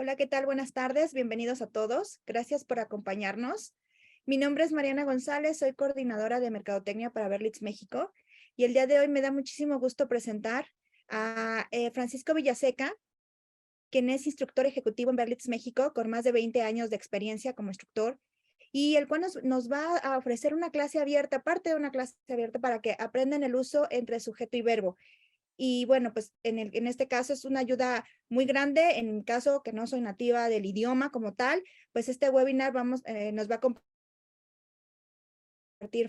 Hola, ¿qué tal? Buenas tardes, bienvenidos a todos. Gracias por acompañarnos. Mi nombre es Mariana González, soy coordinadora de Mercadotecnia para Berlitz, México, y el día de hoy me da muchísimo gusto presentar a Francisco Villaseca, quien es instructor ejecutivo en Berlitz, México, con más de 20 años de experiencia como instructor, y el cual nos va a ofrecer una clase abierta, parte de una clase abierta para que aprendan el uso entre sujeto y verbo. Y bueno, pues en este caso es una ayuda muy grande. En mi caso, que no soy nativa del idioma como tal, pues este webinar nos va a compartir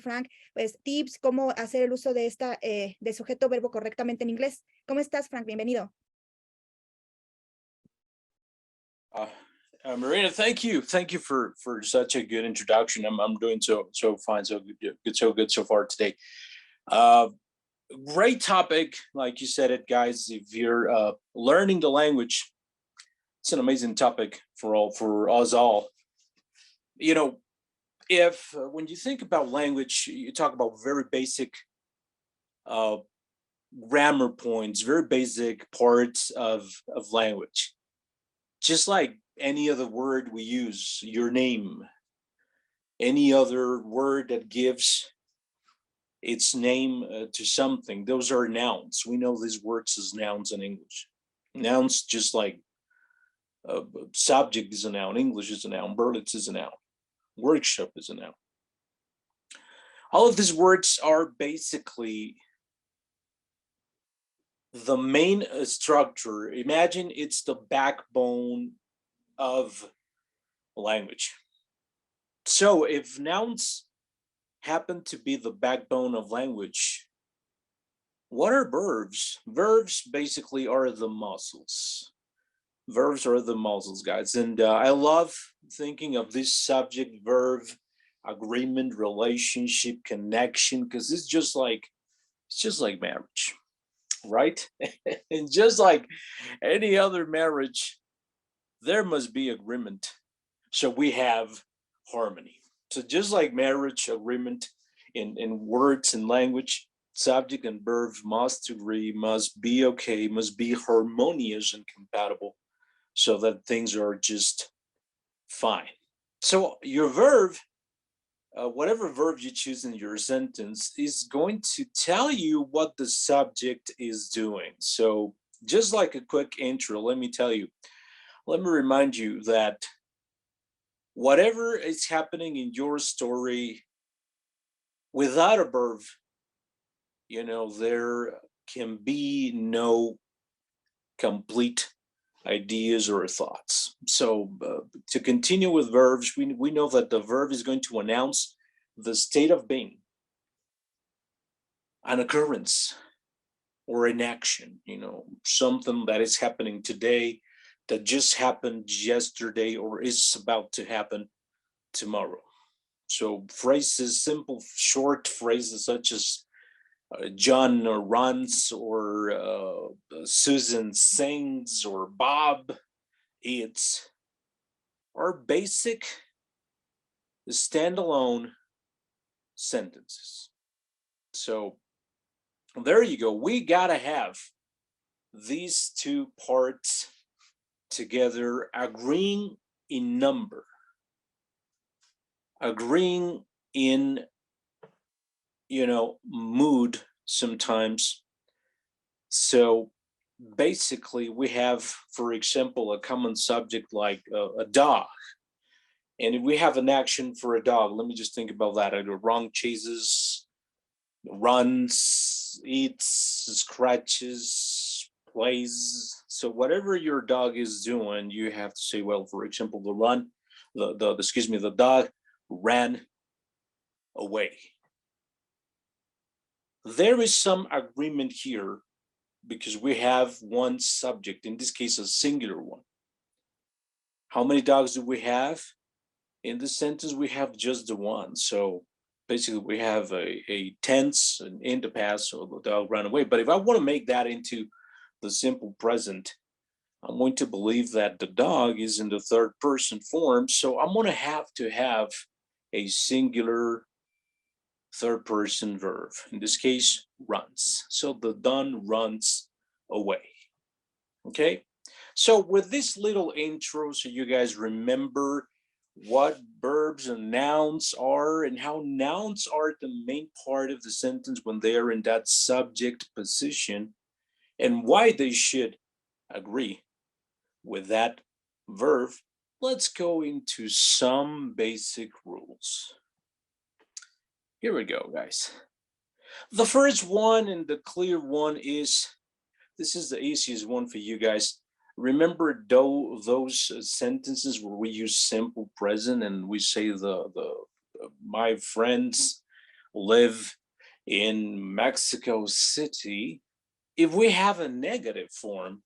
Frank, pues tips, cómo hacer el uso de sujeto verbo correctamente en inglés. ¿Cómo estás, Frank? Bienvenido. Marina, thank you for such a good introduction. I'm doing so fine, so good so far today. Great topic, like you said it, guys. If you're learning the language, it's an amazing topic for us all. You know, if when you think about language, you talk about very basic uh, grammar points, very basic parts of language, just like any other word we use, your name, any other word that gives its name to something. Those are nouns. We know these words as nouns in English. Nouns, just like subject is a noun, English is a noun, Berlitz is a noun, workshop is a noun. All of these words are basically the main structure. Imagine it's the backbone of language. So if nouns happen to be the backbone of language, what are verbs? Verbs basically are the muscles. Verbs are the muscles, guys. And I love thinking of this subject verb agreement, relationship, connection, because it's just like marriage, right? And just like any other marriage, there must be agreement. So we have harmony. So just like marriage agreement in words and language, subject and verb must agree, must be okay, must be harmonious and compatible so that things are just fine. So your verb, whatever verb you choose in your sentence, is going to tell you what the subject is doing. So just like a quick intro, let me remind you that whatever is happening in your story without a verb, there can be no complete ideas or thoughts. So to continue with verbs, we know that the verb is going to announce the state of being, an occurrence or an action, something that is happening today, that just happened yesterday, or is about to happen tomorrow. So phrases, simple short phrases such as John runs, or Susan sings, or Bob eats, are basic standalone sentences. So there you go. We gotta have these two parts together, agreeing in number, agreeing in mood sometimes. So basically we have, for example, a common subject like a dog, and if we have an action for a dog, let me just think about that. Either wrong chases, runs, eats, scratches, plays. So whatever your dog is doing, you have to say, well, for example, the dog ran away. There is some agreement here because we have one subject, in this case, a singular one. How many dogs do we have? In this sentence, we have just the one. So basically we have a tense and in the past, so the dog ran away. But if I want to make that into the simple present, I'm going to believe that the dog is in the third person form. So I'm going to have a singular third person verb, in this case, runs. So the dog runs away. Okay, So with this little intro, so you guys remember what verbs and nouns are and how nouns are the main part of the sentence when they are in that subject position and why they should agree with that verb, let's go into some basic rules. Here we go, guys. The first one and the clear one is, this is the easiest one for you guys. Remember those sentences where we use simple present and we say my friends live in Mexico City. If we have a negative form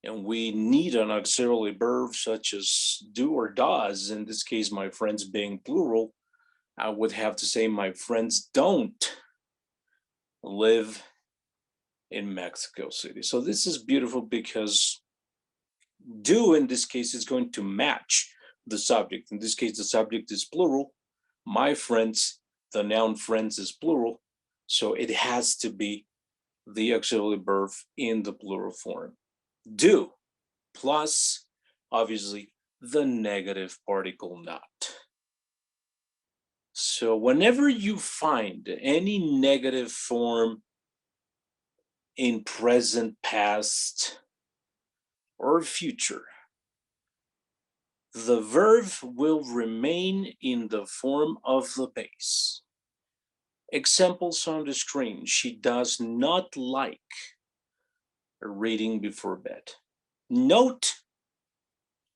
and we need an auxiliary verb such as do or does, in this case, my friends being plural, I would have to say my friends don't live in Mexico City. So this is beautiful because do in this case is going to match the subject. In this case, the subject is plural. My friends, the noun friends is plural. So it has to be the auxiliary verb in the plural form. Do plus, obviously, the negative particle not. So whenever you find any negative form in present, past, or future, the verb will remain in the form of the base. Examples on the screen. She does not like reading before bed. Note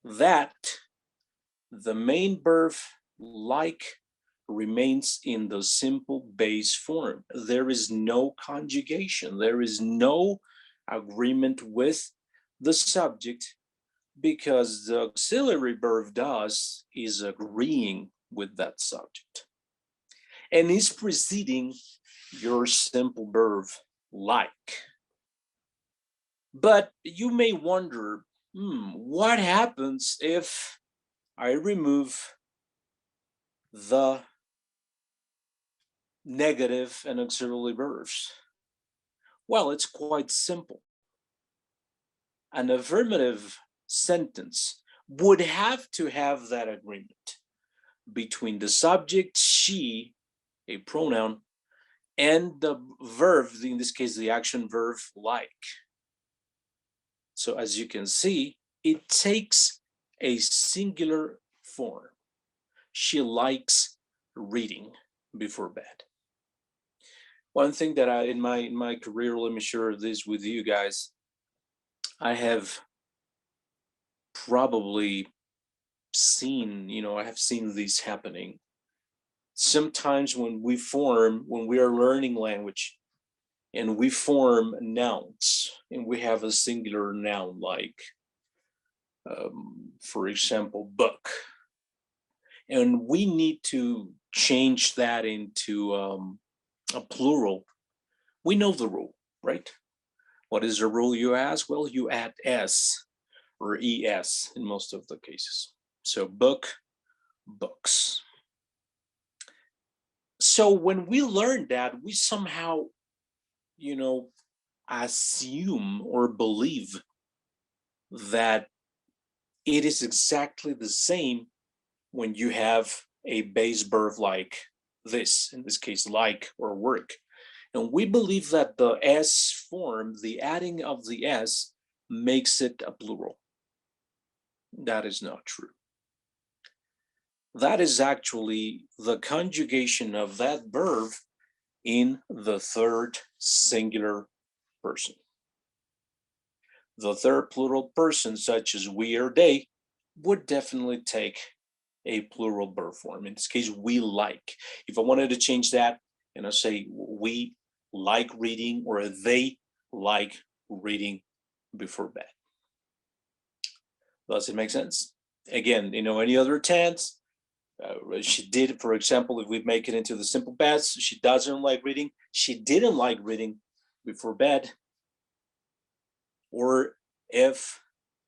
that the main verb like remains in the simple base form. There is no conjugation. There is no agreement with the subject because the auxiliary verb does is agreeing with that subject and is preceding your simple verb like. But you may wonder, what happens if I remove the negative and auxiliary verbs? Well, it's quite simple. An affirmative sentence would have to have that agreement between the subject, she, a pronoun, and the verb, in this case, the action verb like. So as you can see, it takes a singular form. She likes reading before bed. One thing that I, in my career, let me share this with you guys. I have probably seen, I have seen this happening. Sometimes when we are learning language and we form nouns and we have a singular noun like, for example, book, and we need to change that into a plural, we know the rule, right? What is the rule, you ask? Well, you add s or es in most of the cases. So book, books. So when we learn that, we somehow, assume or believe that it is exactly the same when you have a base verb like this, in this case, like or work. And we believe that the S form, the adding of the S, makes it a plural. That is not true. That is actually the conjugation of that verb in the third singular person. The third plural person, such as we or they, would definitely take a plural verb form. In this case, we like. If I wanted to change that and I say we like reading or they like reading before bed. Does it make sense? Again, any other tense, she did, for example, if we make it into the simple past, she doesn't like reading. She didn't like reading before bed. Or if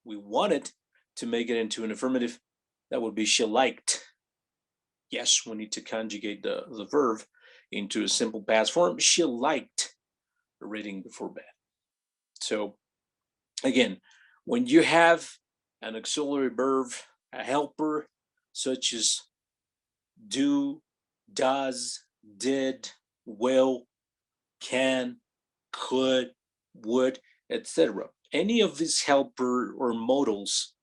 we wanted to make it into an affirmative, that would be she liked. Yes, we need to conjugate the verb into a simple past form. She liked reading before bed. So again, When you have an auxiliary verb, a helper, such as do, does, did, will, can, could, would, etc. Any of these helper or modals,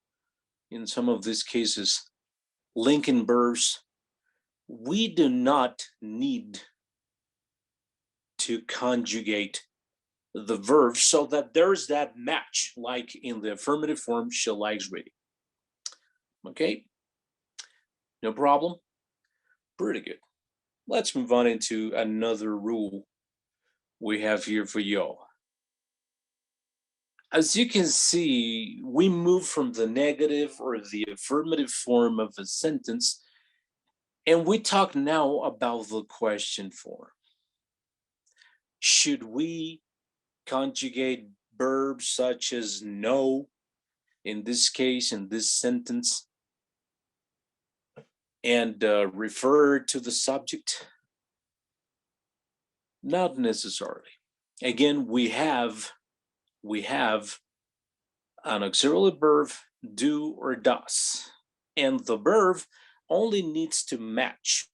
in some of these cases, linking verbs, we do not need to conjugate the verb so that there's that match, like in the affirmative form, she likes reading. Okay, no problem. Pretty good. Let's move on into another rule we have here for y'all. As you can see, we move from the negative or the affirmative form of a sentence, and we talk now about the question form. Should we conjugate verbs such as no, in this case, in this sentence, and refer to the subject? Not necessarily. Again, we have an auxiliary verb, do or does, and the verb only needs to match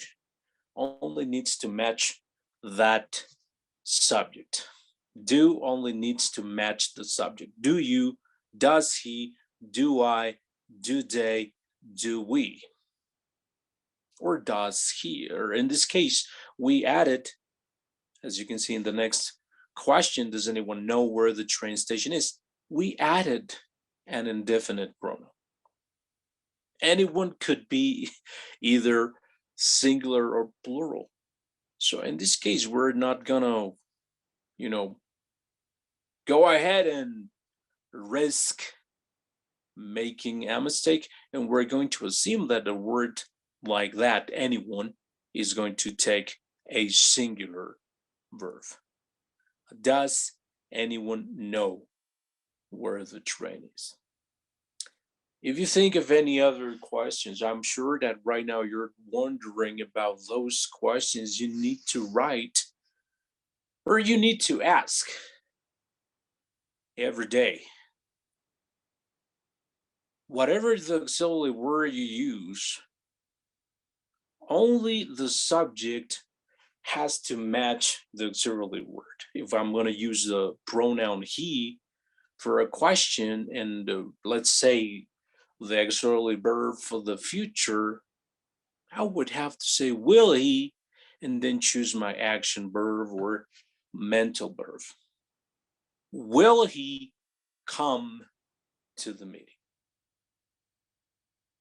that subject. Do only needs to match the subject. Do you, does he, do I, do they, do we, or does he, or in this case, we added, as you can see in the next question, does anyone know where the train station is? We added an indefinite pronoun. Anyone could be either singular or plural. So in this case, we're not gonna, go ahead and risk making a mistake, and we're going to assume that a word like that, anyone, is going to take a singular verb. Does anyone know where the train is? If you think of any other questions, I'm sure that right now you're wondering about those questions you need to write or you need to ask every day. Whatever the auxiliary word you use, only the subject has to match the auxiliary word. If I'm going to use the pronoun he for a question, and let's say the auxiliary verb for the future, I would have to say will he, and then choose my action verb or mental verb. Will he come to the meeting?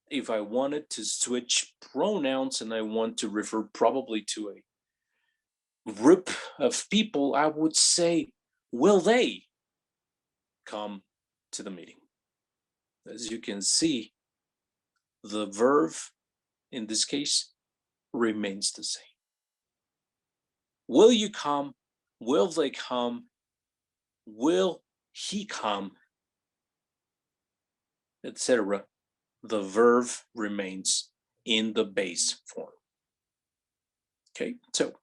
If I wanted to switch pronouns and I want to refer probably to a group of people, I would say, will they come to the meeting? As you can see, the verb in this case remains the same. Will you come? Will they come? Will he come? Etc. The verb remains in the base form. Okay, so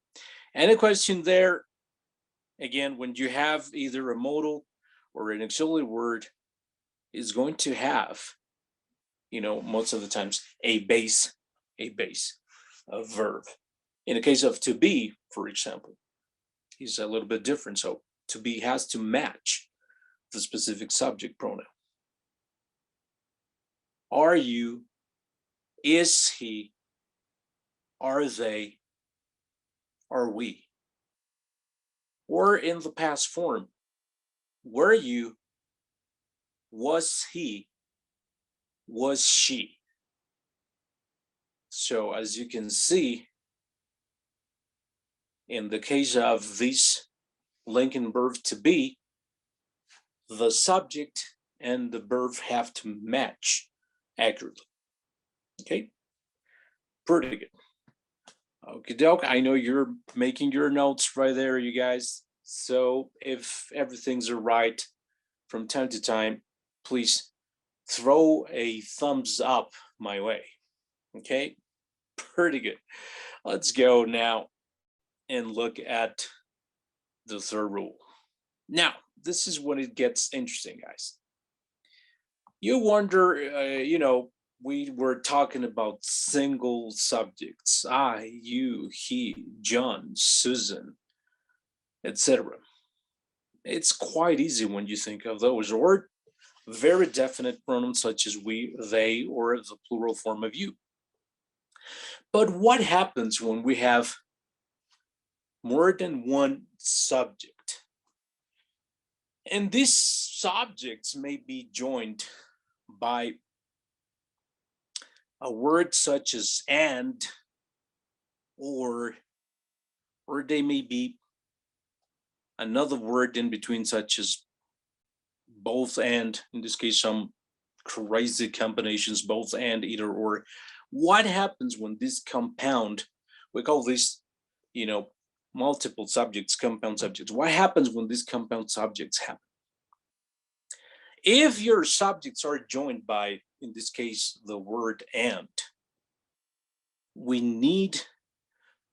any question there? Again, when you have either a modal or an auxiliary word, is going to have, most of the times a base verb. In the case of to be, for example, is a little bit different. So to be has to match the specific subject pronoun. Are you? Is he? Are they? Are we? Or in the past form, were you? Was he? Was she? So as you can see, in the case of this linking verb to be, the subject and the verb have to match accurately. Okay, pretty good. Okie doke, I know you're making your notes right there, you guys. So if everything's all right, from time to time, please throw a thumbs up my way. Okay, pretty good. Let's go now and look at the third rule. Now, this is when it gets interesting, guys. You wonder, we were talking about single subjects: I, you, he, John, Susan, etc. It's quite easy when you think of those, or very definite pronouns such as we, they, or the plural form of you. But what happens when we have more than one subject? And these subjects may be joined by a word such as and, or they may be another word in between such as both and, in this case some crazy combinations, both and, either or. What happens when this compound, we call this, multiple subjects, compound subjects? What happens when these compound subjects happen? If your subjects are joined by, in this case, the word and, we need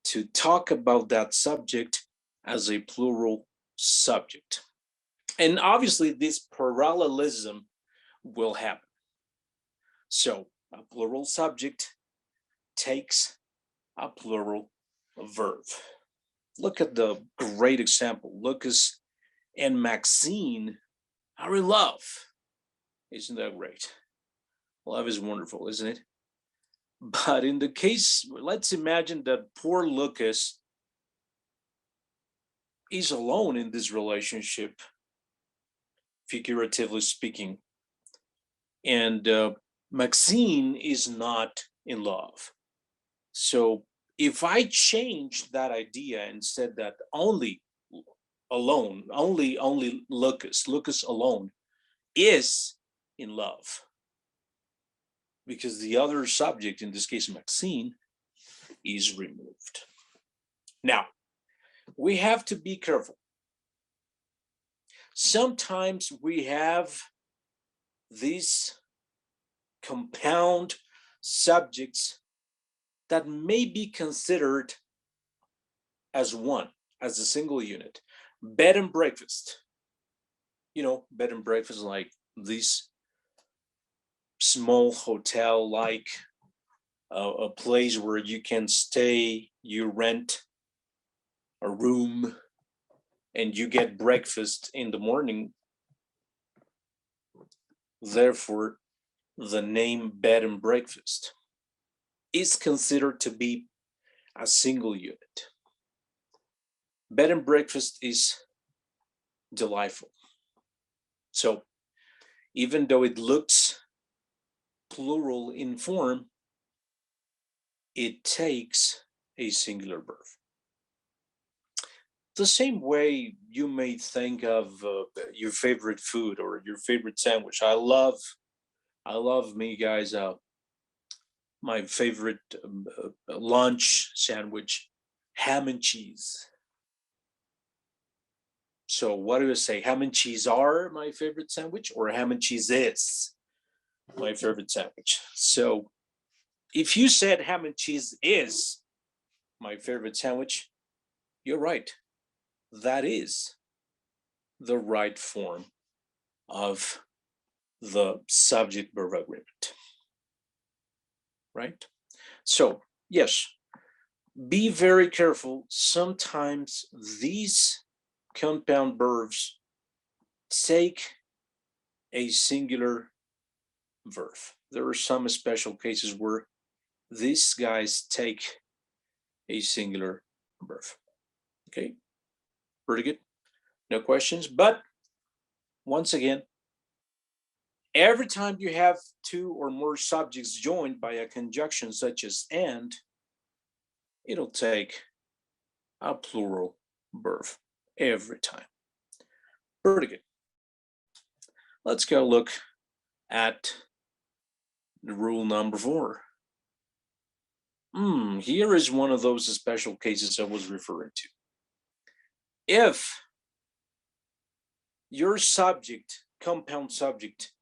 to talk about that subject as a plural subject. And obviously this parallelism will happen. So a plural subject takes a plural verb. Look at the great example. Lucas and Maxine are in love. Isn't that great? Love is wonderful, isn't it? But in the case, let's imagine that poor Lucas is alone in this relationship, figuratively speaking, and Maxine is not in love. So if I change that idea and said that only alone, only Lucas alone is in love, because the other subject, in this case Maxine, is removed. Now, we have to be careful. Sometimes we have these compound subjects that may be considered as one, as a single unit. Bed and breakfast. Bed and breakfast, like this small hotel, like a place where you can stay, you rent a room, and you get breakfast in the morning. Therefore, the name bed and breakfast is considered to be a single unit. Bed and breakfast is delightful. So even though it looks plural in form, it takes a singular verb. The same way you may think of your favorite food or your favorite sandwich. I love me, guys, my favorite lunch sandwich, ham and cheese. So what do you say? Ham and cheese are my favorite sandwich, or ham and cheese is my favorite sandwich? So if you said ham and cheese is my favorite sandwich, you're right. That is the right form of the subject-verb agreement, right? So yes, be very careful. Sometimes these compound verbs take a singular verb. There are some special cases where these guys take a singular verb. Okay, pretty good. No questions. But once again, every time you have two or more subjects joined by a conjunction such as and, it'll take a plural verb every time. Pretty good. Let's go look at the rule number 4. Here is one of those special cases I was referring to. If your subject, compound subject,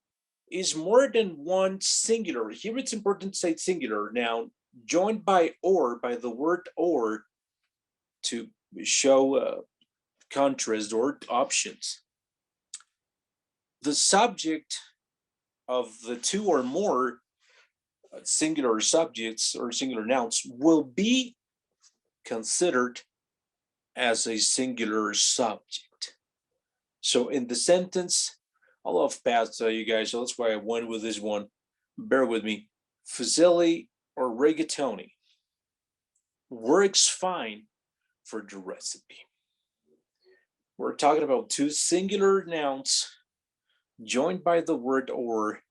is more than one singular, here it's important to say singular noun, joined by the word or, to show contrast or options. The subject of the two or more singular subjects or singular nouns will be considered as a singular subject. So in the sentence, I love pasta, you guys, so that's why I went with this one. Bear with me. Fusilli or rigatoni works fine for the recipe. We're talking about two singular nouns joined by the word or,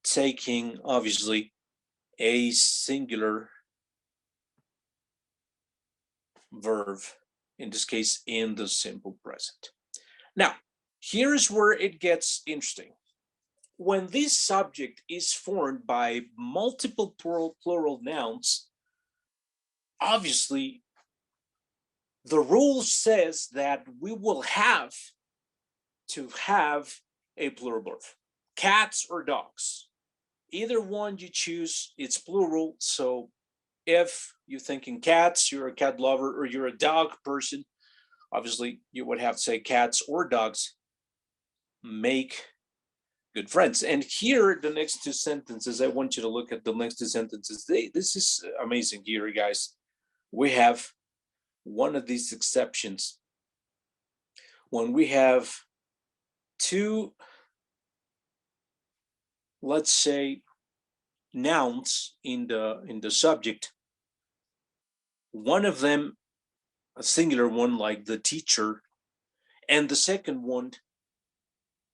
taking obviously a singular verb, in this case in the simple present. Now, here's where it gets interesting. When this subject is formed by multiple plural nouns, obviously the rule says that we will have to have a plural verb. Cats or dogs, either one you choose, it's plural. So if you're thinking cats, you're a cat lover, or you're a dog person, obviously you would have to say cats or dogs make good friends. And here, the next two sentences, I want you to look at the next two sentences. This is amazing here, guys. We have one of these exceptions. When we have two, let's say, nouns in the subject, one of them a singular one like the teacher, and the second one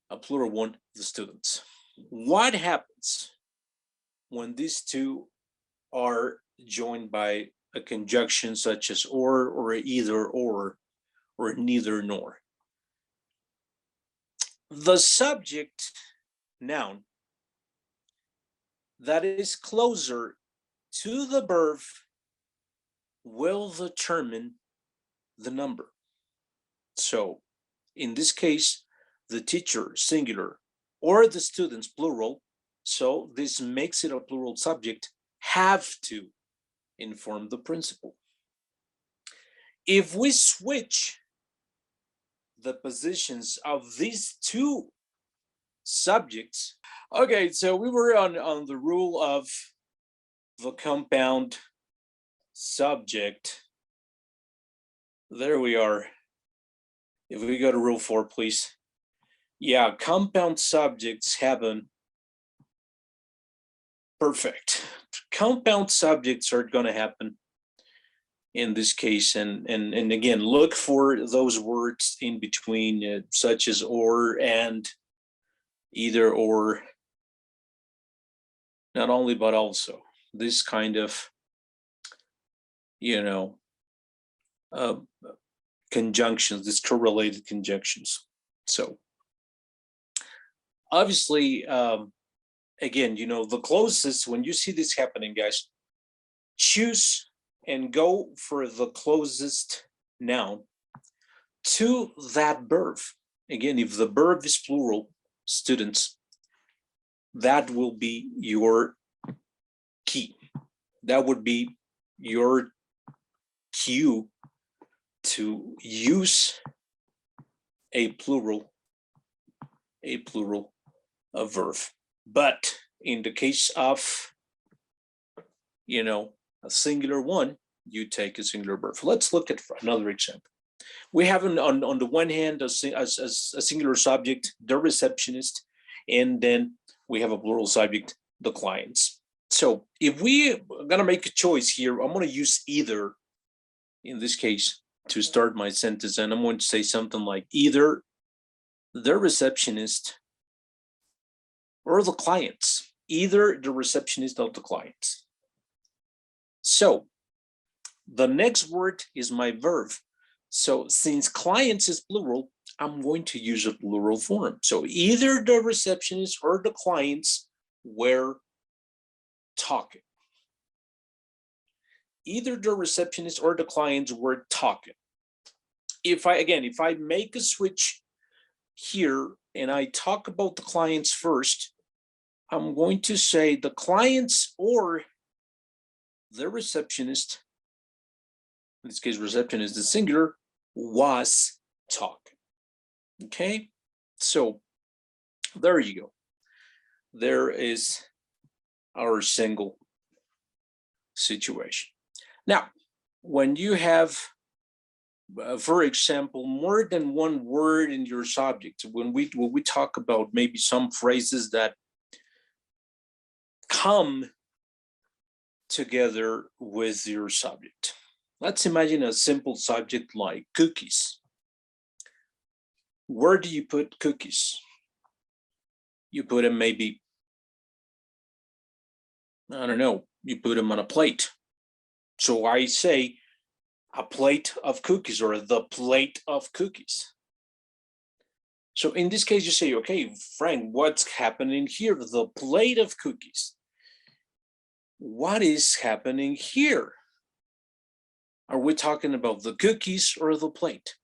a plural one, the students. What happens when these two are joined by a conjunction such as or either or neither nor? The subject noun that is closer to the verb will determine the number. So in this case, the teacher singular or the students plural, so this makes it a plural subject, have to inform the principal. If we switch the positions of these two subjects, okay, so we were on the rule of the compound subject. There we are. If we go to rule 4, please. Yeah, compound subjects happen. Perfect. Compound subjects are going to happen in this case, and again, look for those words in between, such as or and, either or, not only but also. This kind of, conjunctions, these correlated conjunctions. So obviously, again, the closest, when you see this happening, guys, choose and go for the closest noun to that verb. Again, if the verb is plural, students, that will be your key. That would be your cue to use a plural verb. But in the case of, a singular one, you take a singular verb. Let's look at another example. We have on the one hand a singular subject, the receptionist, and then we have a plural subject, the clients. So if we are gonna make a choice here, I'm gonna use either in this case to start my sentence, and I'm going to say something like either the receptionist or the clients, either the receptionist or the clients. So the next word is my verb. So since clients is plural, I'm going to use a plural form. So either the receptionist or the clients were talking. Either the receptionist or the clients were talking. If I make a switch here and I talk about the clients first, I'm going to say the clients or the receptionist, in this case, receptionist is singular, was talking. Okay, so there you go. there is our single situation. Now, when you have, for example, more than one word in your subject, when we talk about maybe some phrases that come together with your subject. Let's imagine a simple subject like cookies. Where do you put cookies? You put them maybe, I don't know, you put them on a plate. So I say a plate of cookies or the plate of cookies. So in this case, you say, okay, Frank, what's happening here? The plate of cookies. What is happening here? Are we talking about the cookies or the plate?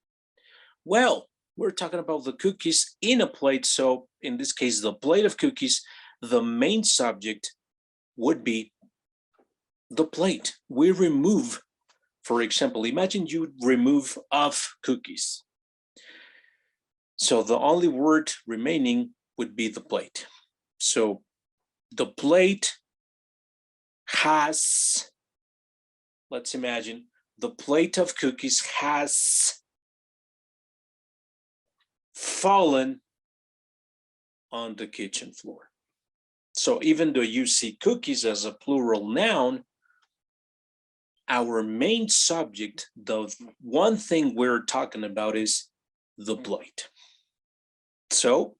Well, we're talking about the cookies in a plate. So in this case, the plate of cookies, the main subject would be the plate. We remove, for example, imagine you remove of cookies. So the only word remaining would be the plate. So the plate has, let's imagine, the plate of cookies has fallen on the kitchen floor. So even though you see cookies as a plural noun, our main subject, the one thing we're talking about is the plate. So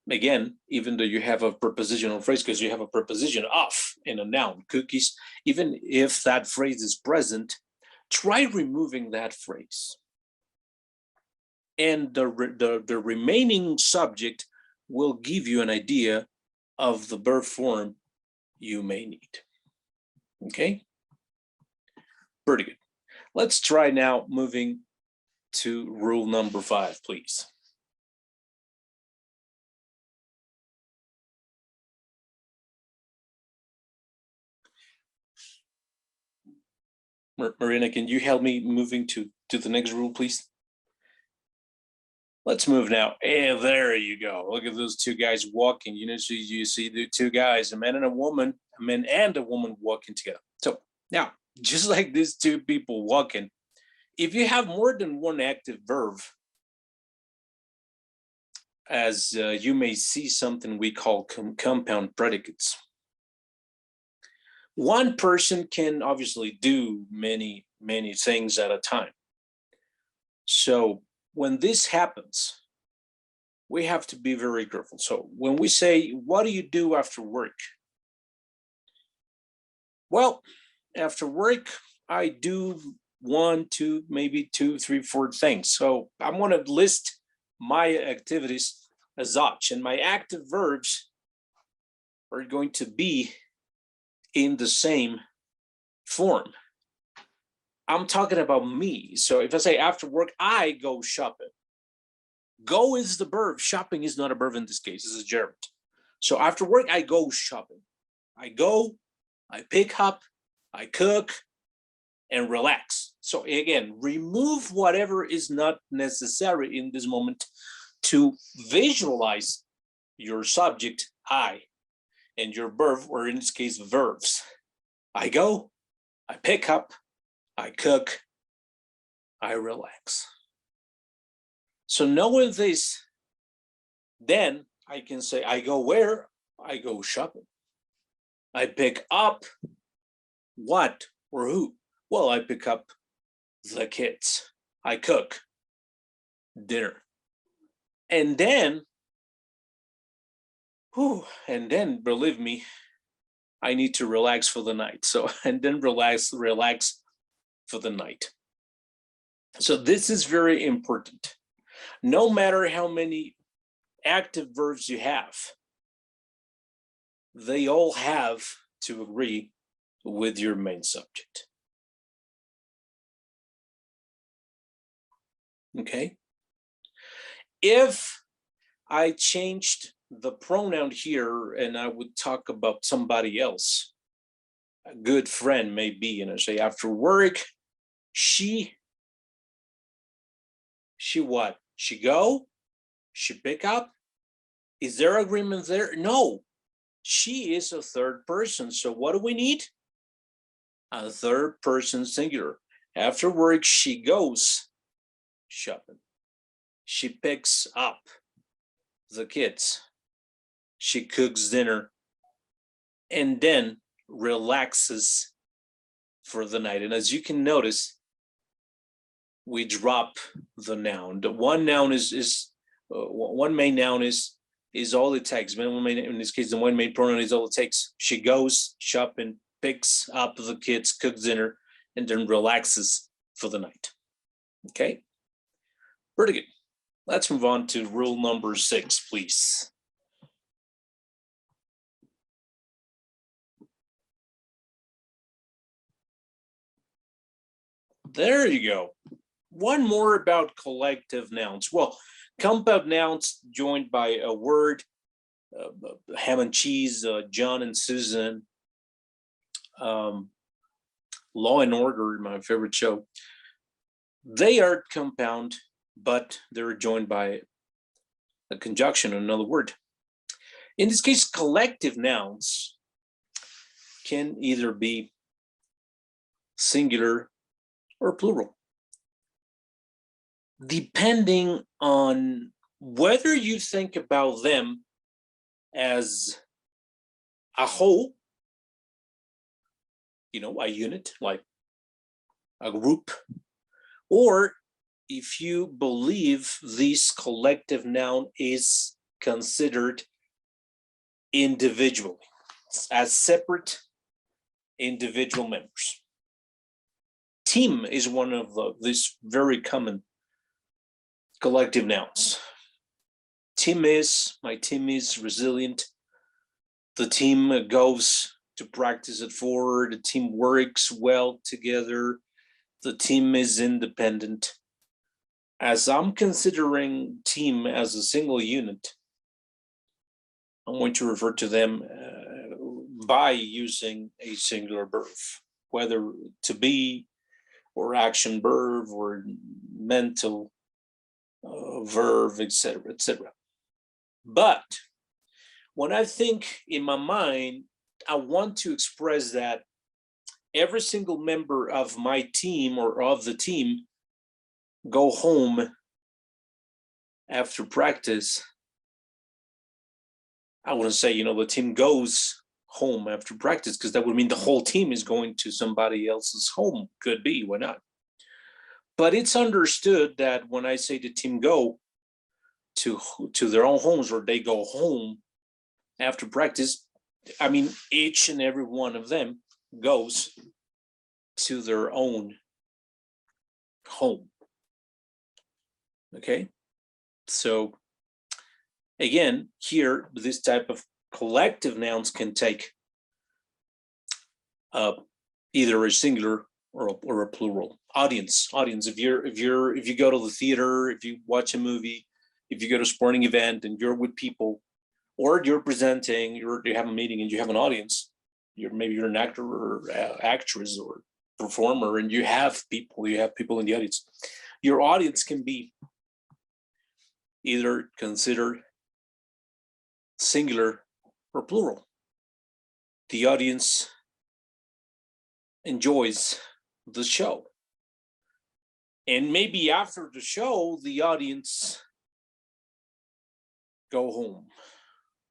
again, even though you have a prepositional phrase, because you have a preposition of in a noun, cookies, even if that phrase is present, try removing that phrase. And the remaining subject will give you an idea of the verb form you may need. Okay? Pretty good. Let's try now moving to rule number 5, please. Marina, can you help me moving to the next rule, please? Let's move now. And there you go. Look at those two guys walking. You know, so you see the two guys, a man and a woman walking together. So now, just like these two people walking, if you have more than one active verb, as you may see something we call compound predicates. One person can obviously do many things at a time. So when this happens, we have to be very careful. So when we say, what do you do after work? Well, after work, I do 1, 2, maybe 2, 3, 4 things. So I'm going to list my activities as such, and my active verbs are going to be in the same form. I'm talking about me. So if I say after work, I go shopping. Go is the verb. Shopping is not a verb in this case. This is German. So after work, I go shopping. I go, I pick up, I cook, and relax. So again, remove whatever is not necessary in this moment to visualize your subject, I, and your verb, or in this case, verbs. I go, I pick up, I cook, I relax. So knowing this, then I can say, I go where? I go shopping. I pick up what or who? Well, I pick up the kids. I cook dinner. And then, believe me, I need to relax for the night. So, and then relax for the night. So this is very important. No matter how many active verbs you have, they all have to agree with your main subject. Okay? If I changed the pronoun here and I would talk about somebody else, a good friend maybe, and I say after work, she what? She go, she pick up, Is there agreement there? No, she is a third person. So what do we need? A third person singular. After work, she goes shopping. She picks up the kids. She cooks dinner and then relaxes for the night. And as you can notice, we drop the noun. The one noun is one main noun is all it takes. In this case, the one main pronoun is all it takes. She goes shopping, picks up the kids, cooks dinner, and then relaxes for the night. Okay, pretty good. Let's move on to rule number 6, please. There you go. One more about collective nouns. Well, compound nouns joined by a word, ham and cheese, John and Susan, Law and Order, my favorite show. They are compound, but they're joined by a conjunction, another word. In this case, collective nouns can either be singular or plural, depending on whether you think about them as a whole, a unit, like a group, or if you believe this collective noun is considered individually, as separate individual members. Team is one of these very common collective nouns. My team is resilient. The team goes to practice at 4. The team works well together. The team is independent. As I'm considering team as a single unit, I'm going to refer to them by using a singular verb, whether to be or action verb or mental verb, etc., etc. But when I think in my mind, I want to express that every single member of my team or of the team go home after practice. I wouldn't say, the team goes home after practice, because that would mean the whole team is going to somebody else's home. Could be, why not? But it's understood that when I say the team go to their own homes, or they go home after practice, I mean each and every one of them goes to their own home. Okay, so again, here this type of collective nouns can take either a singular or a plural. Audience. If you go to the theater, if you watch a movie, if you go to a sporting event and you're with people, or you're presenting, you have a meeting and you have an audience, maybe you're an actor or actress or performer, and you have people in the audience. Your audience can be either considered singular or plural. The audience enjoys the show, and maybe after the show, the audience go home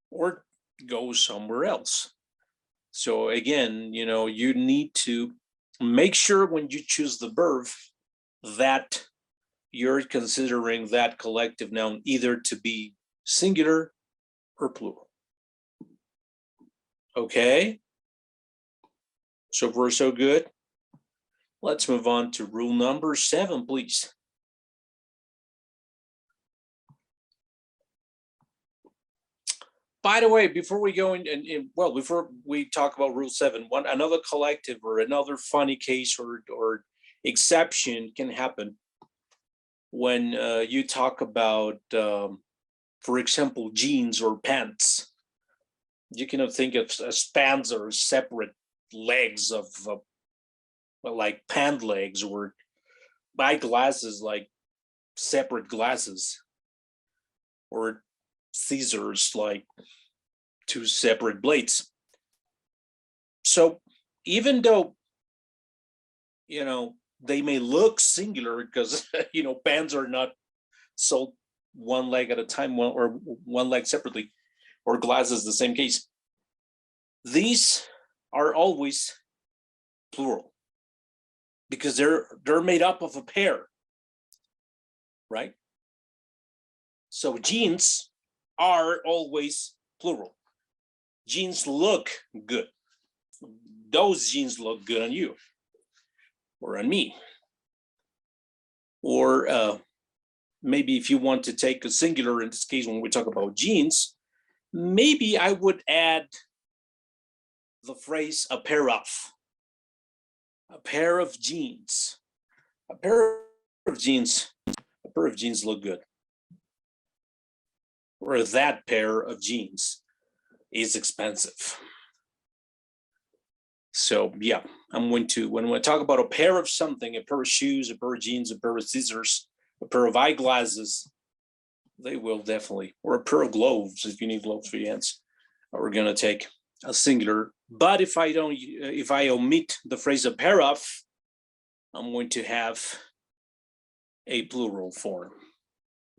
or go somewhere else. So again, you need to make sure when you choose the verb that you're considering that collective noun either to be singular or plural. Okay, so far so good. Let's move on to rule number 7, please. By the way, before we go before we talk about rule 7, another collective or another funny case or exception can happen when you talk about, for example, jeans or pants. You cannot think of pants or separate legs of like pant legs, or eyeglasses like separate glasses, or scissors, like two separate blades. So even though, they may look singular because, pens are not sold one leg at a time, or one leg separately, or glasses, the same case. These are always plural because they're made up of a pair, right? So jeans are always plural. Jeans look good. Those jeans look good on you or on me. Or maybe if you want to take a singular, in this case, when we talk about jeans, maybe I would add the phrase a pair of jeans. A pair of jeans look good. Or that pair of jeans is expensive. So yeah, when I talk about a pair of something, a pair of shoes, a pair of jeans, a pair of scissors, a pair of eyeglasses, they will definitely, or a pair of gloves, if you need gloves for your hands, we're gonna take a singular. But if I omit the phrase a pair of, I'm going to have a plural form.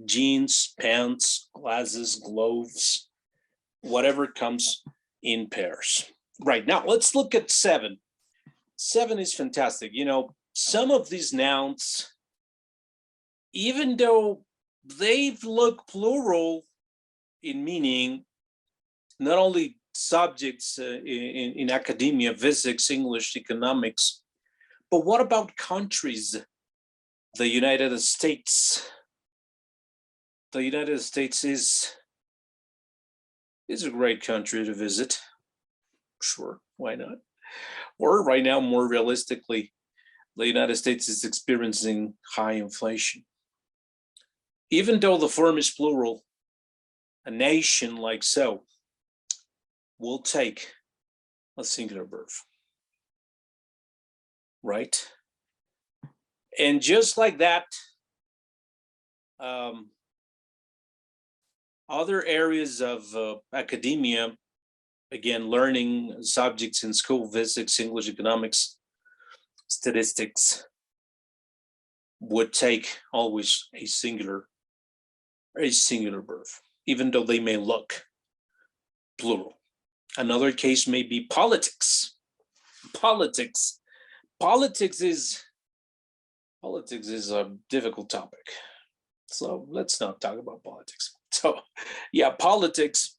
Jeans, pants, glasses, gloves, whatever comes in pairs. Right, now let's look at 7. 7 is fantastic. Some of these nouns, even though they look plural in meaning, not only subjects in academia, physics, English, economics, but what about countries? The United States. The United States is a great country to visit. Sure, why not? Or right now, more realistically, the United States is experiencing high inflation. Even though the form is plural, a nation like so will take a singular verb, right? And just like that, other areas of academia, again, learning subjects in school, physics, English, economics, statistics, would take always a singular verb, even though they may look plural. Another case may be politics. Politics is a difficult topic. So let's not talk about politics. So yeah, politics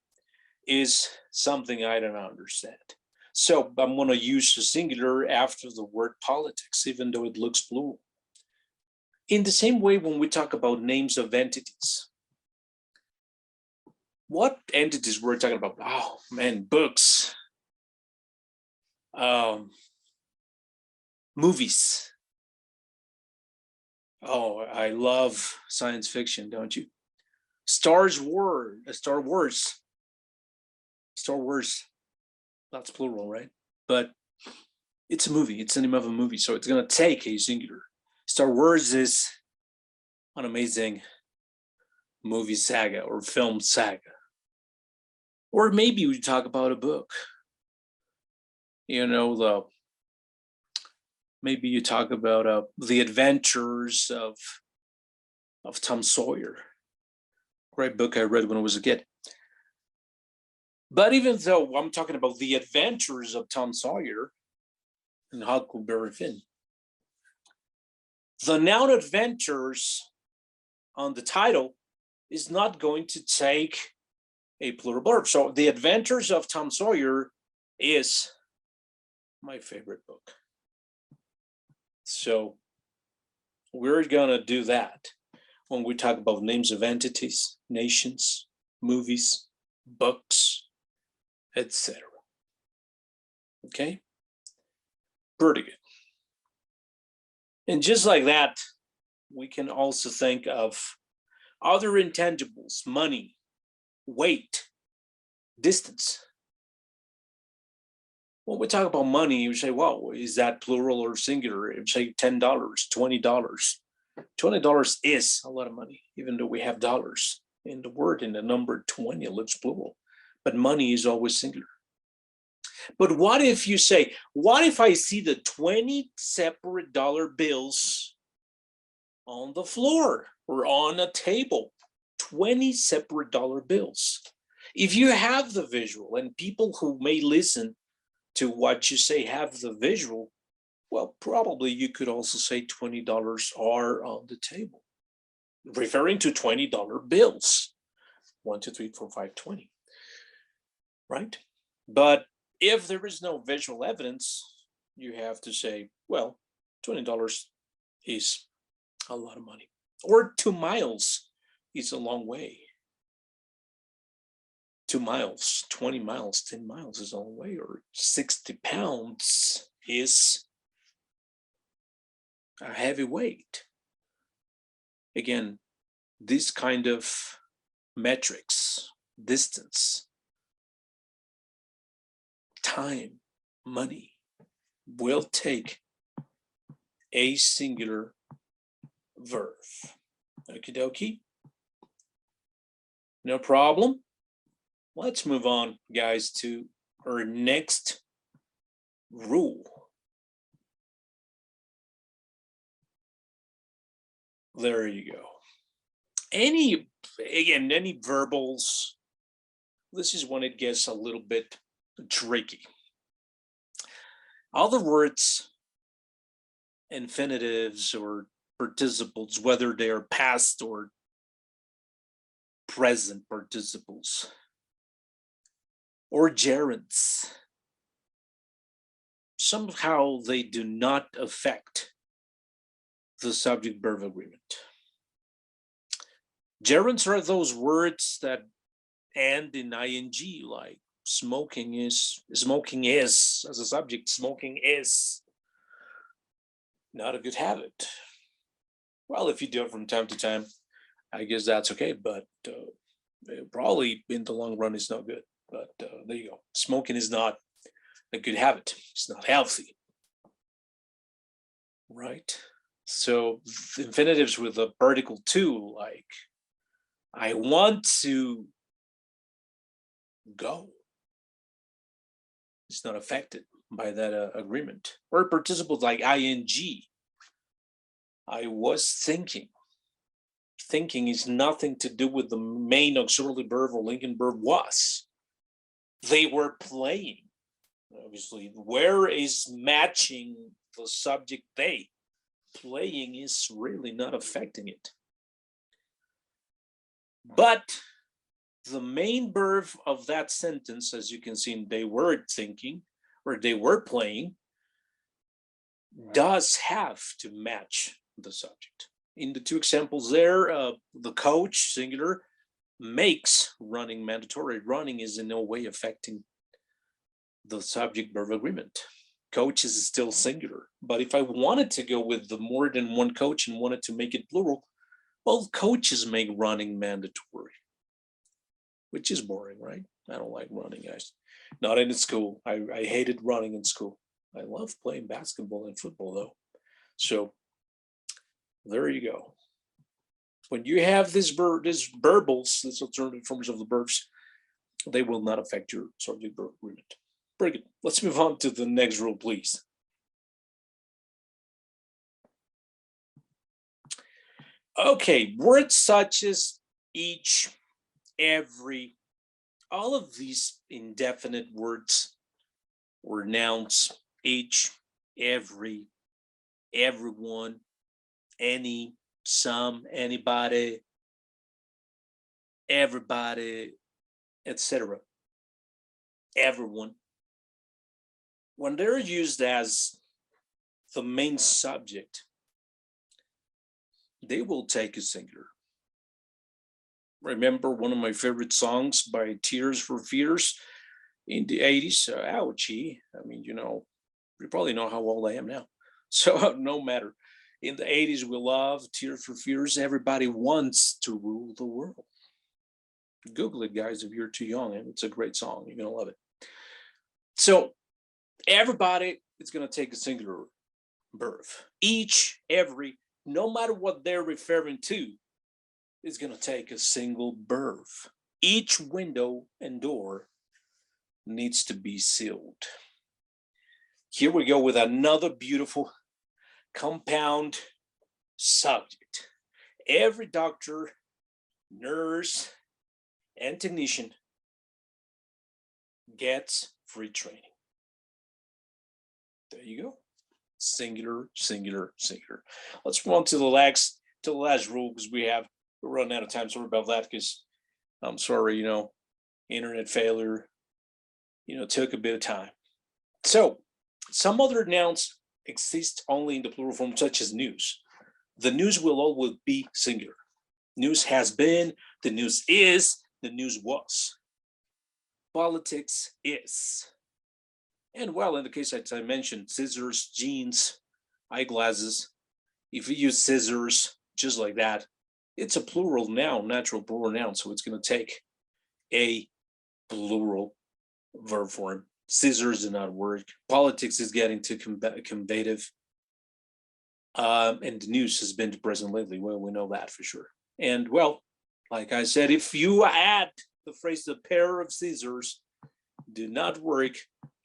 is something I don't understand. So I'm going to use the singular after the word politics, even though it looks plural. In the same way, when we talk about names of entities, what entities we're talking about? Oh man, books, movies. Oh, I love science fiction, don't you? Star Wars. That's plural, right? But it's a movie. It's the name of a movie, so it's going to take a singular. Star Wars is an amazing movie saga or film saga. Or maybe we talk about a book. Maybe you talk about the adventures of Tom Sawyer. Great book I read when I was a kid. But even though I'm talking about the adventures of Tom Sawyer and Huckleberry Finn, the noun adventures on the title is not going to take a plural verb. So the adventures of Tom Sawyer is my favorite book. So we're gonna do that when we talk about names of entities, nations, movies, books, etc. Okay? Pretty good. And just like that, we can also think of other intangibles: money, weight, distance. When we talk about money, you say, well, is that plural or singular? You say $10, $20. $20 is a lot of money, even though we have dollars. in the word, in the number 20, it looks plural, but money is always singular. But what if you say, what if I see the 20 separate dollar bills on the floor or on a table? 20 separate dollar bills. If you have the visual, and people who may listen to what you say have the visual, well, probably you could also say $20 are on the table, referring to $20 bills. 1, 2, 3, 4, 5, 20. Right? But if there is no visual evidence, you have to say, well, $20 is a lot of money. Or 2 miles is a long way. 2 miles, 20 miles, 10 miles is a long way. Or 60 pounds is a heavy weight. Again, this kind of metrics, distance, time, money, will take a singular verb. Okie dokie. No problem. Let's move on, guys, to our next rule. There you go. Any verbals, this is when it gets a little bit tricky. All the words, infinitives or participles, whether they are past or present participles, or gerunds, somehow they do not affect the subject-verb agreement. Gerunds are those words that end in ing, like smoking is as a subject. Smoking is not a good habit. Well, if you do it from time to time, I guess that's okay, but probably in the long run, it's not good. But there you go. Smoking is not a good habit. It's not healthy, right? So infinitives with a particle to, like, I want to go. It's not affected by that agreement. Or participles like ing. I was thinking. Thinking is nothing to do with the main auxiliary verb or linking verb was. They were playing. Obviously, where is matching the subject they? Playing is really not affecting it. But the main verb of that sentence, as you can see, they were thinking or they were playing, does have to match the subject. In the two examples there, the coach, singular, makes running mandatory. Running is in no way affecting the subject-verb agreement. Coach is still singular. But if I wanted to go with the more than one coach and wanted to make it plural, well, coaches make running mandatory, which is boring, right? I don't like running, guys. Not in school. I hated running in school. I love playing basketball and football, though. So there you go. When you have these verbals, these alternative forms of the verbs, they will not affect your subject-verb agreement. Very good. Let's move on to the next rule, please. Okay, words such as each, every, all of these indefinite words or nouns, each, every, everyone, any, some, anybody, everybody, etc. Everyone. When they're used as the main subject, they will take a singular. Remember one of my favorite songs by Tears for Fears in the 80s? Ouchie. I mean, you probably know how old I am now. So no matter. In the 80s, we love Tears for Fears. Everybody wants to rule the world. Google it, guys, if you're too young. And it's a great song. You're going to love it. So everybody is going to take a singular verb. Each, every, no matter what they're referring to, is going to take a single verb. Each window and door needs to be sealed. Here we go with another beautiful compound subject. Every doctor, nurse, and technician gets free training. There you go. Singular, singular, singular. Let's move on to the last rule because we're running out of time. Sorry about that because I'm sorry, internet failure, took a bit of time. So some other nouns exist only in the plural form, such as news. The news will always be singular. News has been, the news is, the news was. Politics is. And well, in the case as I mentioned, scissors, jeans, eyeglasses, if you use scissors just like that, it's a plural noun, natural plural noun. So it's going to take a plural verb form. Scissors do not work. Politics is getting too combative. And the news has been present lately. Well, we know that for sure. And well, like I said, if you add the phrase a pair of scissors do not work,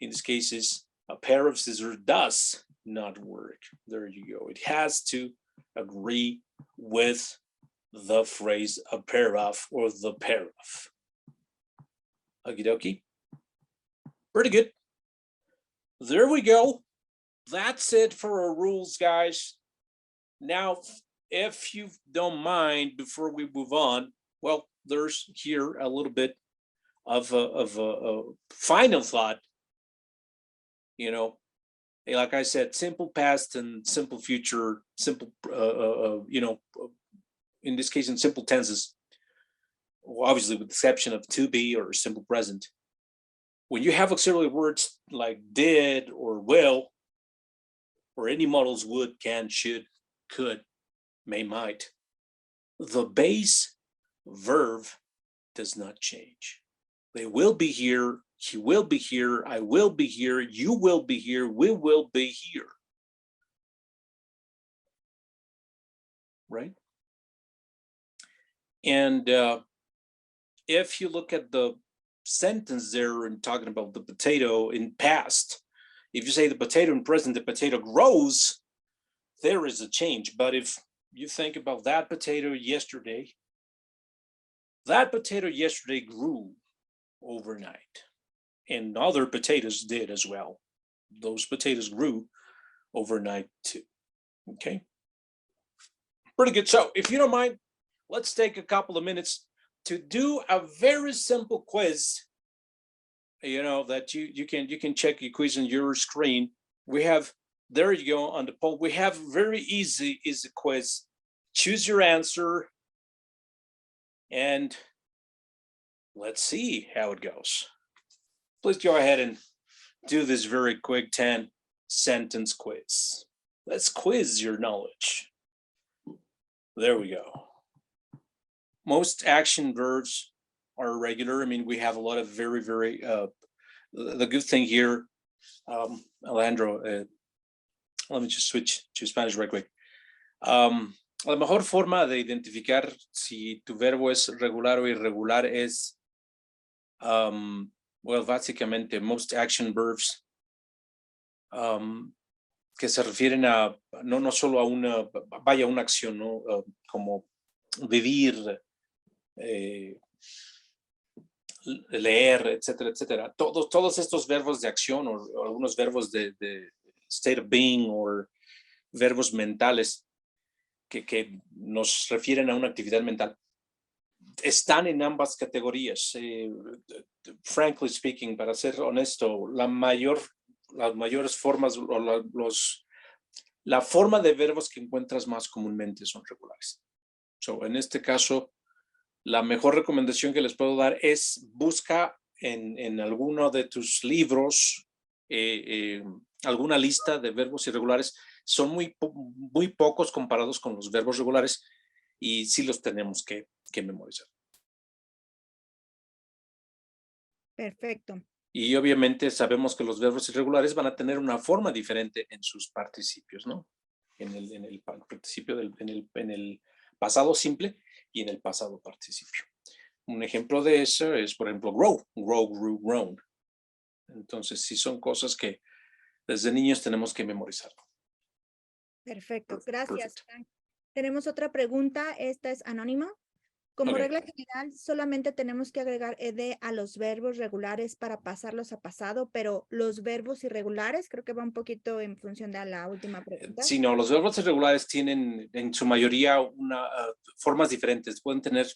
in these cases, a pair of scissors does not work. There you go. It has to agree with the phrase a pair of or the pair of. Okie dokie. Pretty good. There we go. That's it for our rules, guys. Now, if you don't mind, before we move on, well, there's here a little bit of a final thought. Like I said, simple past and simple future, simple, in this case, in simple tenses, obviously with the exception of to be or simple present. When you have auxiliary words like did or will, or any models would, can, should, could, may, might, the base verb does not change. They will be here, he will be here, I will be here, you will be here, we will be here. Right? And if you look at the sentence there and talking about the potato in past, if you say the potato in present, the potato grows, there is a change. But if you think about that potato yesterday grew overnight, and other potatoes did as well. Those potatoes grew overnight too. Okay, pretty good. So if you don't mind, let's take a couple of minutes to do a very simple quiz. That you can check your quiz on your screen. We have, there you go, on the poll. We have very easy quiz. Choose your answer and let's see how it goes. Please go ahead and do this very quick 10-sentence quiz. Let's quiz your knowledge. There we go. Most action verbs are irregular. I mean, we have a lot of very, very, the good thing here, Alejandro, let me just switch to Spanish right quick. La mejor forma de identificar si tu verbo es regular o irregular es, well, básicamente, most action verbs que se refieren a, no solo a una acción, ¿no? Como vivir, leer, etcétera, etcétera. Todos estos verbos de acción o algunos verbos de state of being o verbos mentales que nos refieren a una actividad mental están en ambas categorías. Frankly speaking, para ser honesto, las mayores formas o la forma de verbos que encuentras más comúnmente son regulares. So, en este caso, la mejor recomendación que les puedo dar es busca en alguno de tus libros alguna lista de verbos irregulares. Son muy pocos comparados con los verbos regulares y sí los tenemos que memorizar. Perfecto. Y obviamente sabemos que los verbos irregulares van a tener una forma diferente en sus participios, ¿no? En el participio en el pasado simple y en el pasado participio. Un ejemplo de eso es, por ejemplo, grow, grew, grown. Entonces, sí son cosas que desde niños tenemos que memorizar. Perfecto, gracias, Perfect. Frank. Tenemos otra pregunta, esta es anónima. Como Okay. regla general, solamente tenemos que agregar ed a los verbos regulares para pasarlos a pasado, pero los verbos irregulares, creo que va un poquito en función de la última pregunta. Sí, no, los verbos irregulares tienen en su mayoría formas diferentes. Pueden tener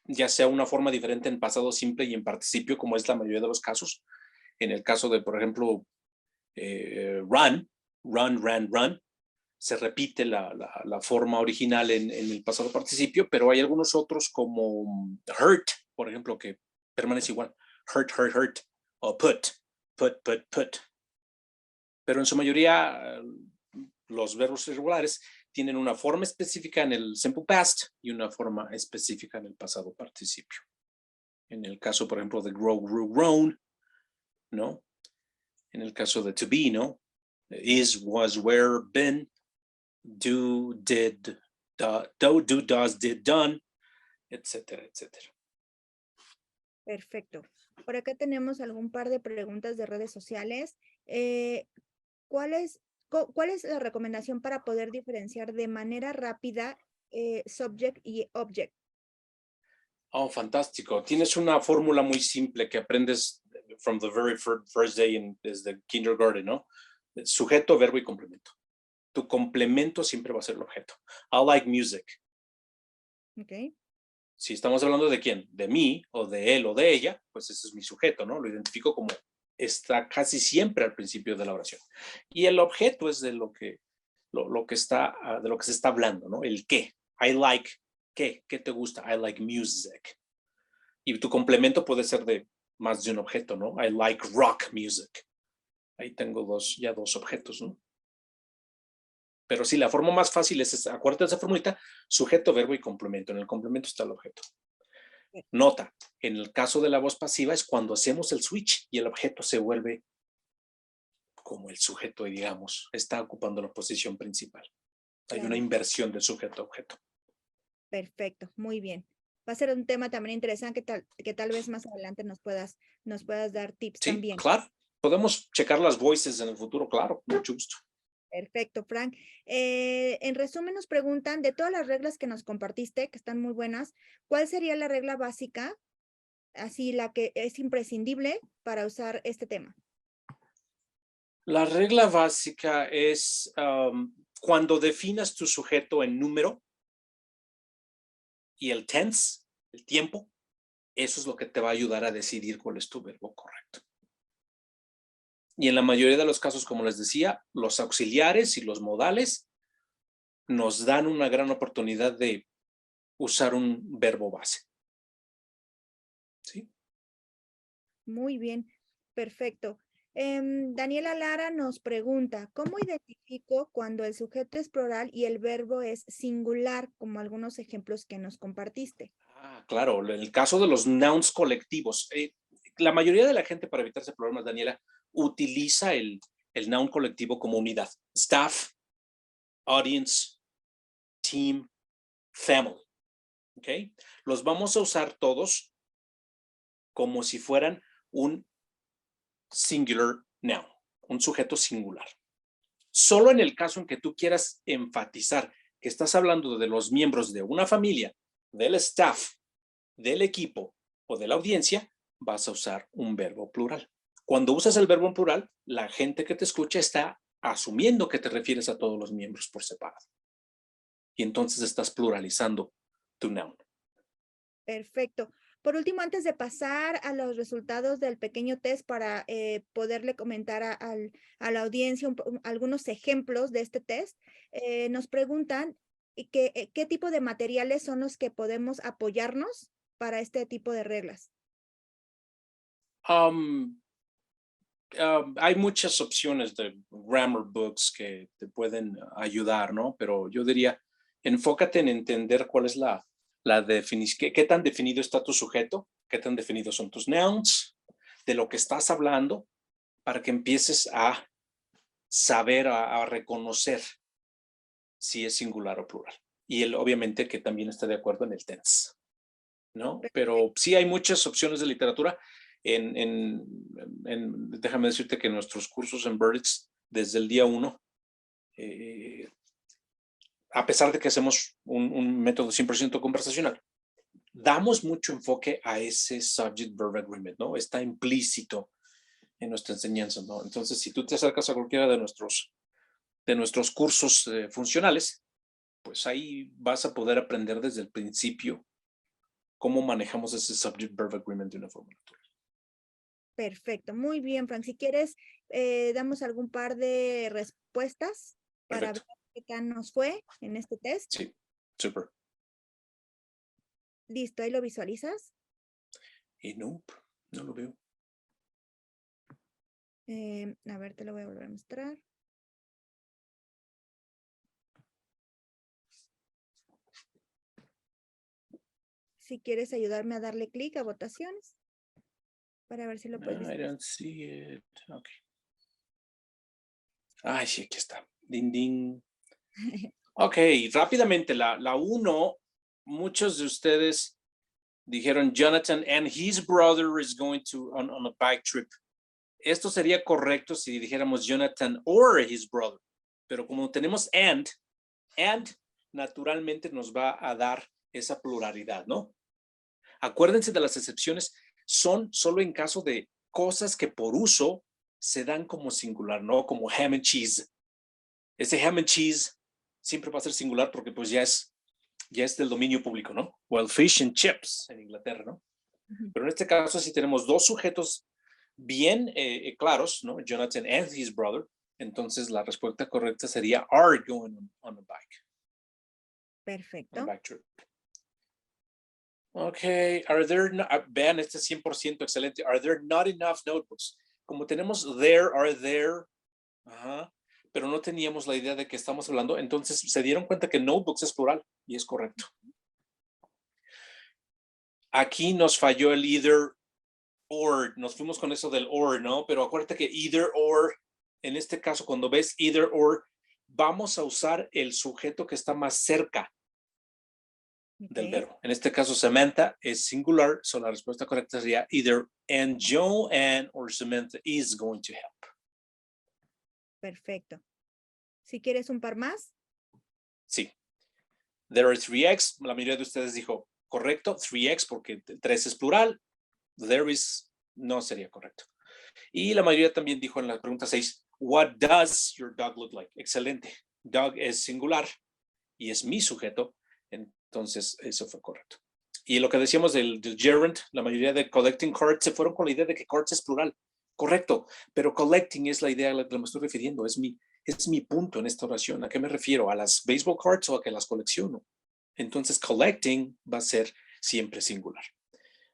ya sea una forma diferente en pasado simple y en participio, como es la mayoría de los casos. En el caso de, por ejemplo, run, ran, run, se repite la forma original en el pasado participio, pero hay algunos otros como hurt, por ejemplo, que permanece igual. Hurt, o put. Pero en su mayoría los verbos irregulares tienen una forma específica en el simple past y una forma específica en el pasado participio. En el caso, por ejemplo, de grow, grew, grown, ¿no? En el caso de to be, ¿no? Is, was, were, been, do, did, do, does, did, done, etcétera, etcétera. Perfecto. Por acá tenemos algún par de preguntas de redes sociales. ¿Cuál es la recomendación para poder diferenciar de manera rápida subject y object? Oh, fantástico. Tienes una fórmula muy simple que aprendes from the very first day desde kindergarten, ¿no? Sujeto, verbo y complemento. Tu complemento siempre va a ser el objeto. I like music. Ok. Si estamos hablando de quién, de mí o de él o de ella, pues ese es mi sujeto, ¿no? Lo identifico como está casi siempre al principio de la oración. Y el objeto es de lo que está, de lo que se está hablando, ¿no? El qué. I like, ¿qué? ¿Qué te gusta? I like music. Y tu complemento puede ser de más de un objeto, ¿no? I like rock music. Ahí tengo ya dos objetos, ¿no? Pero sí, la forma más fácil es, acuérdate de esa formulita, sujeto, verbo y complemento. En el complemento está el objeto. Nota, en el caso de la voz pasiva es cuando hacemos el switch y el objeto se vuelve como el sujeto, y digamos, está ocupando la posición principal. Hay Claro. una inversión de sujeto a objeto. Perfecto, muy bien. Va a ser un tema también interesante que tal vez más adelante nos puedas dar tips Sí, también. claro. Podemos checar las voices en el futuro, claro, mucho gusto. Perfecto, Frank. En resumen, nos preguntan, de todas las reglas que nos compartiste, que están muy buenas, ¿cuál sería la regla básica, así la que es imprescindible para usar este tema? La regla básica es cuando definas tu sujeto en número y el tense, el tiempo, eso es lo que te va a ayudar a decidir cuál es tu verbo correcto. Y en la mayoría de los casos, como les decía, los auxiliares y los modales nos dan una gran oportunidad de usar un verbo base. ¿Sí? Muy bien, perfecto. Daniela Lara nos pregunta, ¿cómo identifico cuando el sujeto es plural y el verbo es singular, como algunos ejemplos que nos compartiste? Claro, en el caso de los nouns colectivos, la mayoría de la gente, para evitarse problemas, Daniela, utiliza el noun colectivo como unidad. Staff, audience, team, family. ¿Ok? Los vamos a usar todos como si fueran un singular noun, un sujeto singular. Solo en el caso en que tú quieras enfatizar que estás hablando de los miembros de una familia, del staff, del equipo o de la audiencia, vas a usar un verbo plural. Cuando usas el verbo en plural, la gente que te escucha está asumiendo que te refieres a todos los miembros por separado. Y entonces estás pluralizando tu noun. Perfecto. Por último, antes de pasar a los resultados del pequeño test para poderle comentar a la audiencia algunos ejemplos de este test, nos preguntan qué tipo de materiales son los que podemos apoyarnos para este tipo de reglas. Hay muchas opciones de grammar books que te pueden ayudar, ¿no? Pero yo diría, enfócate en entender cuál es la definición, qué tan definido está tu sujeto, qué tan definidos son tus nouns, de lo que estás hablando, para que empieces a saber, a reconocer si es singular o plural. y él obviamente que también está de acuerdo en el tense, ¿no? Pero sí hay muchas opciones de literatura. Déjame decirte que nuestros cursos en Berlitz, desde el día 1, a pesar de que hacemos un método 100% conversacional, damos mucho enfoque a ese subject-verb agreement, ¿no? Está implícito en nuestra enseñanza, ¿no? Entonces, si tú te acercas a cualquiera de nuestros cursos funcionales, pues ahí vas a poder aprender desde el principio cómo manejamos ese subject-verb agreement de una forma natural. Perfecto, muy bien, Frank. Si quieres, damos algún par de respuestas para ver Perfecto. qué tal nos fue en este test. Sí, súper. Listo, ahí lo visualizas. Y no lo veo. A ver, te lo voy a volver a mostrar. Si quieres ayudarme a darle clic a votaciones para ver si lo puedes I visualizar. don't see it. Ok. Ay, sí, aquí está. Ding, ding. Ok, rápidamente, la 1, muchos de ustedes dijeron Jonathan and his brother is going to on a bike trip. Esto sería correcto si dijéramos Jonathan or his brother, pero como tenemos and naturalmente nos va a dar esa pluralidad, ¿no? Acuérdense de las excepciones, son solo en caso de cosas que por uso se dan como singular, ¿no? Como ham and cheese. Ese ham and cheese siempre va a ser singular porque pues ya es del dominio público, ¿no? O el fish and chips en Inglaterra, ¿no? Pero en este caso sí tenemos dos sujetos bien claros, ¿no? Jonathan and his brother. Entonces la respuesta correcta sería are going on a bike. Perfecto. On a bike trip. Ok, are there, vean, este es 100% excelente. Are there not enough notebooks? Como tenemos there, are there, pero no teníamos la idea de que estamos hablando, entonces se dieron cuenta que notebooks es plural y es correcto. Aquí nos falló el either or, nos fuimos con eso del or, ¿no? Pero acuérdate que either or, en este caso, cuando ves either or, vamos a usar el sujeto que está más cerca del verbo. En este caso, Samantha es singular, so la respuesta correcta sería either and Joanne or Samantha is going to help. Perfecto. Si quieres un par más. Sí. There are 3x, la mayoría de ustedes dijo correcto, 3x porque 3 es plural, there is no sería correcto. Y la mayoría también dijo en la pregunta 6, what does your dog look like? Excelente. Dog es singular y es mi sujeto, entonces eso fue correcto. Y lo que decíamos del gerund, la mayoría de collecting cards se fueron con la idea de que cards es plural. Correcto, pero collecting es la idea a la que me estoy refiriendo, es mi punto en esta oración. ¿A qué me refiero? ¿A las baseball cards o a que las colecciono? Entonces collecting va a ser siempre singular.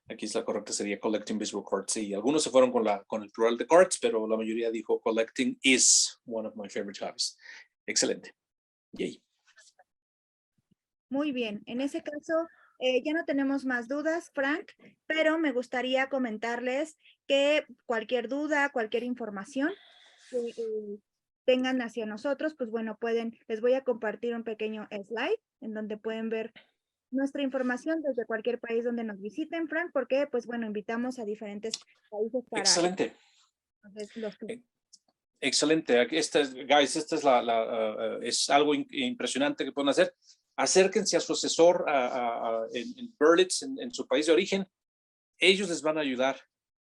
Aquí es la correcta, sería collecting baseball cards. Y algunos se fueron con el plural de cards, pero la mayoría dijo collecting is one of my favorite hobbies. Excelente. Yay. Muy bien, en ese caso ya no tenemos más dudas, Frank, pero me gustaría comentarles que cualquier duda, cualquier información que tengan hacia nosotros, pues bueno, les voy a compartir un pequeño slide en donde pueden ver nuestra información desde cualquier país donde nos visiten, Frank, porque pues bueno, invitamos a diferentes países para... Excelente. Entonces, Excelente. Esta es algo impresionante que pueden hacer. Acérquense a su asesor en Berlitz, en su país de origen. Ellos les van a ayudar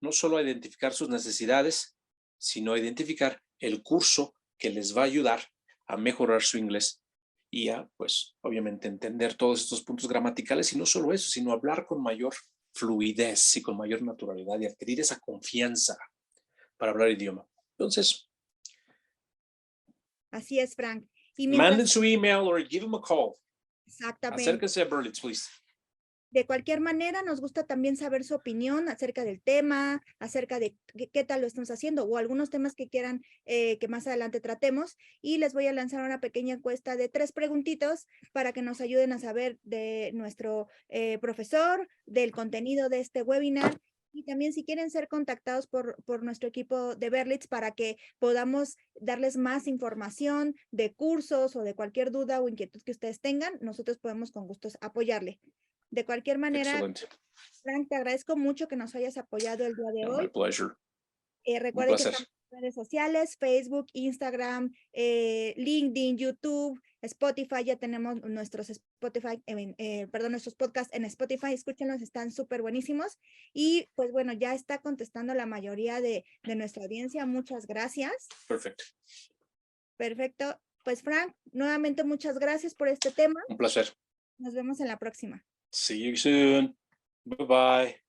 no solo a identificar sus necesidades, sino a identificar el curso que les va a ayudar a mejorar su inglés y a, pues, obviamente entender todos estos puntos gramaticales y no solo eso, sino hablar con mayor fluidez y con mayor naturalidad y adquirir esa confianza para hablar idioma. Entonces, así es, Frank. Y manden su email o give them a call. Exactamente. Acérquense a Berlitz, please. De cualquier manera, nos gusta también saber su opinión acerca del tema, acerca de qué tal lo estamos haciendo o algunos temas que quieran que más adelante tratemos. Y les voy a lanzar una pequeña encuesta de 3 preguntitos para que nos ayuden a saber de nuestro profesor, del contenido de este webinar Y también si quieren ser contactados por nuestro equipo de Berlitz para que podamos darles más información de cursos o de cualquier duda o inquietud que ustedes tengan, nosotros podemos con gustos apoyarle. De cualquier manera, Excellent. Frank, te agradezco mucho que nos hayas apoyado el día de Yeah, my hoy. pleasure. Un Recuerden que placer. estamos en redes sociales, Facebook, Instagram, LinkedIn, YouTube, Spotify. Ya tenemos nuestros Spotify, nuestros podcasts en Spotify. Escúchenlos, están súper buenísimos. Y pues bueno, ya está contestando la mayoría de nuestra audiencia. Muchas gracias. Perfect. Perfecto. Pues Frank, nuevamente muchas gracias por este tema. Un placer. Nos vemos en la próxima. See you soon. Bye-bye.